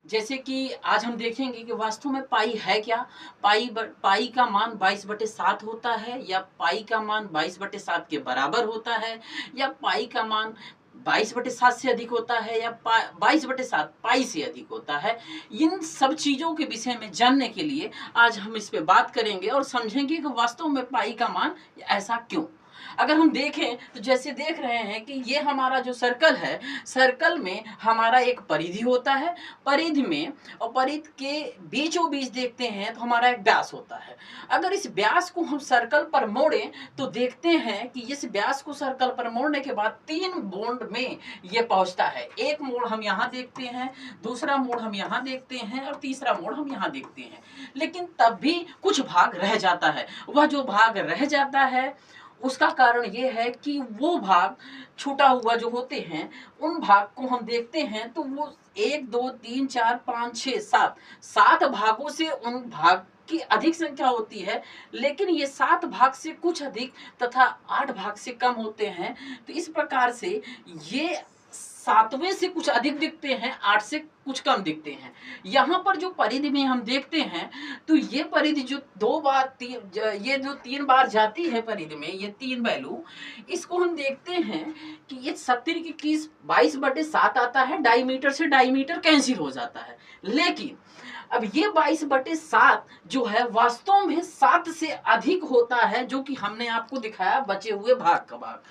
जैसे कि आज हम देखेंगे कि वास्तव में पाई है क्या? पाई का मान 22/7 होता है या पाई का मान 22/7 के बराबर होता है या पाई का मान 22/7 से अधिक होता है या 22/7 पाई से अधिक होता है। इन सब चीज़ों के विषय में जानने के लिए आज हम इस पे बात करेंगे और समझेंगे कि वास्तव में पाई का मान ऐसा क्यों? अगर हम देखें तो जैसे देख रहे हैं कि ये हमारा जो सर्कल है, सर्कल में हमारा एक परिधि होता है, परिधि में और परिधि के बीचों-बीच देखते हैं तो हमारा एक व्यास होता है। अगर इस व्यास को हम सर्कल पर मोड़ें तो देखते हैं कि इस व्यास को सर्कल पर मोड़ने के बाद 3 बॉन्ड में ये पहुँचता है। एक मोड़ हम यहाँ देखते हैं, दूसरा मोड़ हम यहाँ देखते हैं और तीसरा मोड़ हम यहाँ देखते हैं। लेकिन तब भी कुछ भाग रह जाता है। वह जो भाग रह जाता है उसका कारण ये है कि वो भाग छूटा हुआ जो होते हैं, उन भाग को हम देखते हैं तो वो 1, 2, 3, 4, 5, 6, 7 7 भागों से उन भाग की अधिक संख्या होती है, लेकिन ये 7 भाग से कुछ अधिक तथा 8 भाग से कम होते हैं। तो इस प्रकार से ये 7वें से कुछ अधिक दिखते हैं, 8 से कुछ कम दिखते हैं। यहाँ पर जो परिधि में हम देखते हैं तो ये परिधि जो 2 बार ये जो 3 बार जाती है परिधि में, ये 3 वैल्यू, इसको हम देखते हैं कि ये 70 की 21 22/7 आता है, डायमीटर से डायमीटर कैंसिल हो जाता है। लेकिन अब ये 22/7 जो है वास्तव में 7 से अधिक होता है, जो कि हमने आपको दिखाया बचे हुए भाग का भाग।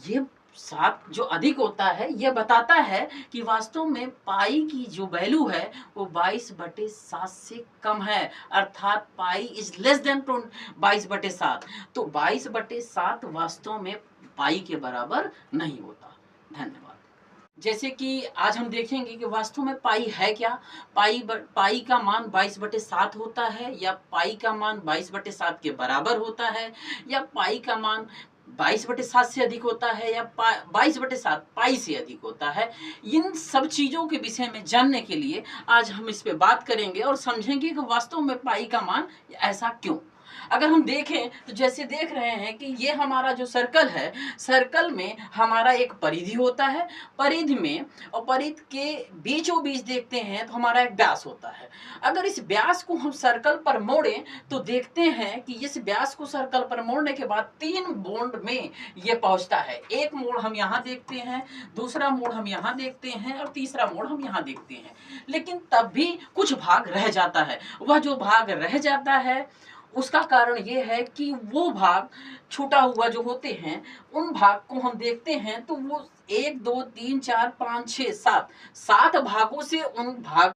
ये 7 जो अधिक होता है ये बताता है कि वास्तव में पाई की जो वैल्यू है वो 22/7 से कम है, अर्थात पाई इज लेस देन 22/7। तो 22/7 वास्तव में पाई के बराबर नहीं होता। धन्यवाद। जैसे कि आज हम देखेंगे कि वास्तव में पाई है क्या? पाई का मान 22/7 होता है या पाई का मान 22/7 के बराबर होता है या पाई का मान 22/7 से अधिक होता है या 22/7 पाई से अधिक होता है। इन सब चीज़ों के विषय में जानने के लिए आज हम इस पे बात करेंगे और समझेंगे कि वास्तव में पाई का मान ऐसा क्यों? अगर हम देखें तो जैसे देख रहे हैं कि ये हमारा जो सर्कल है, सर्कल में हमारा एक परिधि होता है, परिधि में और परिधि के बीचों-बीच देखते हैं तो हमारा एक व्यास होता है। अगर इस व्यास को हम सर्कल पर मोड़ें तो देखते हैं कि इस व्यास को सर्कल पर मोड़ने के बाद 3 बॉन्ड में ये पहुँचता है। एक मोड़ हम यहाँ देखते हैं, दूसरा मोड़ हम यहाँ देखते हैं और तीसरा मोड़ हम यहाँ देखते हैं। लेकिन तब भी कुछ भाग रह जाता है। वह जो भाग रह जाता है उसका कारण ये है कि वो भाग छूटा हुआ जो होते हैं, उन भाग को हम देखते हैं तो वो 1, 2, 3, 4, 5, 6, 7 7 भागों से उन भाग